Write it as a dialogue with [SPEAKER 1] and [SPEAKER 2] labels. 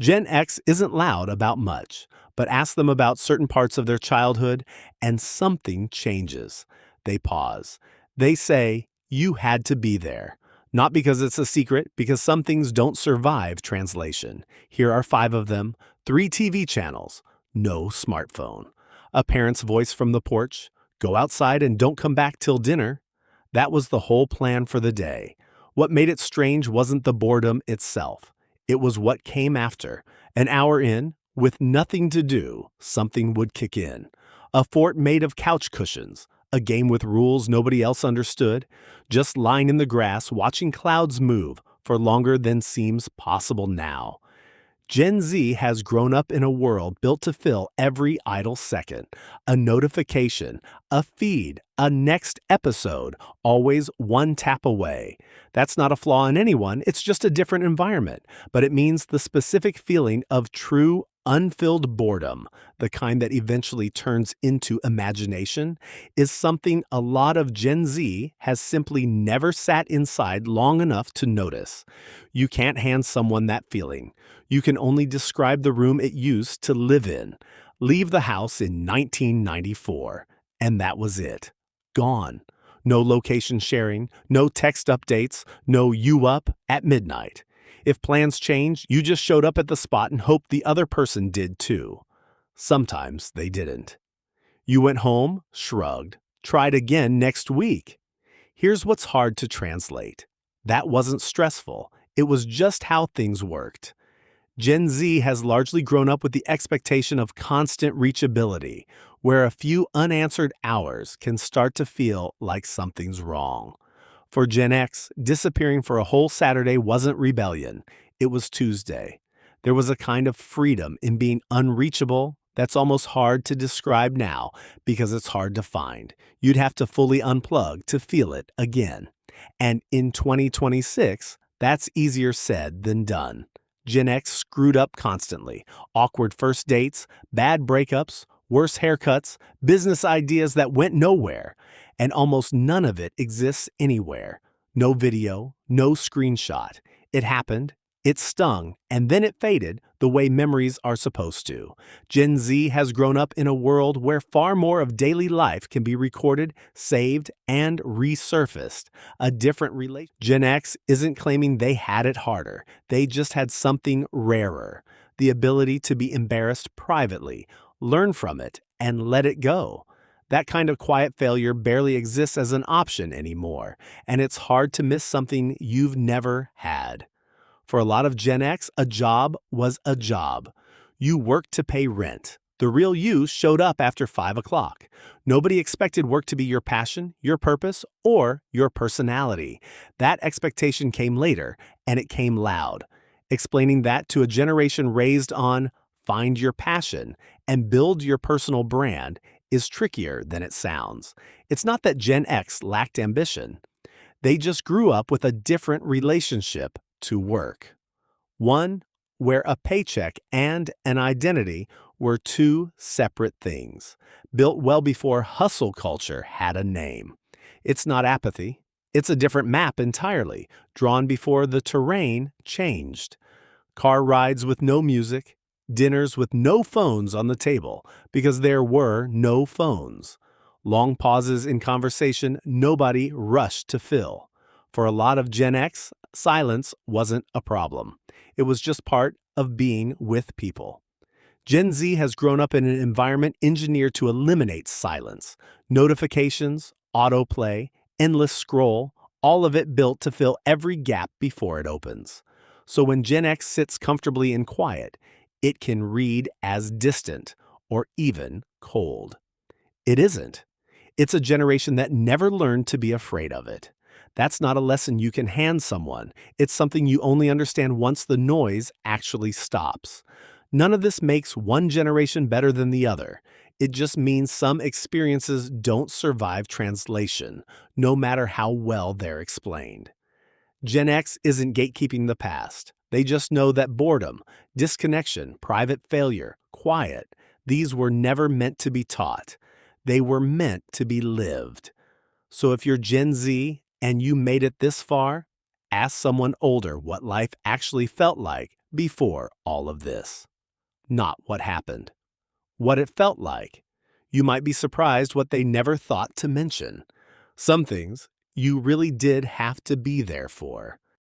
[SPEAKER 1] Gen X isn't loud about much, but ask them about certain parts of their childhood and something changes. They pause. They say, "You had to be there." Not because it's a secret, because some things don't survive translation. Here are five of them: three TV channels, no smartphone, a parent's voice from the porch, go outside and don't come back till dinner. That was the whole plan for the day. What made it strange wasn't the boredom itself. It was what came after. An hour in, with nothing to do, something would kick in. A fort made of couch cushions, a game with rules nobody else understood, just lying in the grass watching clouds move for longer than seems possible now. Gen Z has grown up in a world built to fill every idle second. A notification, a feed, a next episode, always one tap away. That's not a flaw in anyone, it's just a different environment. But it means the specific feeling of true, unfilled boredom, the kind that eventually turns into imagination, is something a lot of Gen Z has simply never sat inside long enough to notice. You can't hand someone that feeling. You can only describe the room it used to live in. Leave the house in 1994, and that was it. Gone. No location sharing, no text updates, no "you up" at midnight. If plans changed, you just showed up at the spot and hoped the other person did too. Sometimes they didn't. You went home, shrugged, tried again next week. Here's what's hard to translate. That wasn't stressful. It was just how things worked. Gen Z has largely grown up with the expectation of constant reachability, where a few unanswered hours can start to feel like something's wrong. For Gen X, disappearing for a whole Saturday wasn't rebellion, it was Tuesday. There was a kind of freedom in being unreachable that's almost hard to describe now because it's hard to find. You'd have to fully unplug to feel it again. And in 2026, that's easier said than done. Gen X screwed up constantly. Awkward first dates, bad breakups, worse haircuts, business ideas that went nowhere. And almost none of it exists anywhere. No video, no screenshot. It happened, it stung, and then it faded the way memories are supposed to. Gen Z has grown up in a world where far more of daily life can be recorded, saved, and resurfaced. A different relation. Gen X isn't claiming they had it harder. They just had something rarer. The ability to be embarrassed privately, learn from it, and let it go. That kind of quiet failure barely exists as an option anymore, and it's hard to miss something you've never had. For a lot of Gen X, a job was a job. You worked to pay rent. The real you showed up after 5 o'clock. Nobody expected work to be your passion, your purpose, or your personality. That expectation came later, and it came loud. Explaining that to a generation raised on "find your passion" and "build your personal brand" is trickier than it sounds. It's not that Gen X lacked ambition. They just grew up with a different relationship to work. One where a paycheck and an identity were two separate things, built well before hustle culture had a name. It's not apathy. It's a different map entirely, drawn before the terrain changed. Car rides with no music, dinners with no phones on the table because there were no phones. Long pauses in conversation nobody rushed to fill. For a lot of Gen X, silence wasn't a problem. It was just part of being with people. Gen Z has grown up in an environment engineered to eliminate silence. Notifications, autoplay, endless scroll, all of it built to fill every gap before it opens. So when Gen X sits comfortably in quiet, it can read as distant or even cold. It isn't. It's a generation that never learned to be afraid of it. That's not a lesson you can hand someone. It's something you only understand once the noise actually stops. None of this makes one generation better than the other. It just means some experiences don't survive translation, no matter how well they're explained. Gen X isn't gatekeeping the past. They just know that boredom, disconnection, private failure, quiet, these were never meant to be taught. They were meant to be lived. So if you're Gen Z and you made it this far, Ask someone older what life actually felt like before all of this. Not what happened. What it felt like. You might be surprised what they never thought to mention. Some things you really did have to be there for.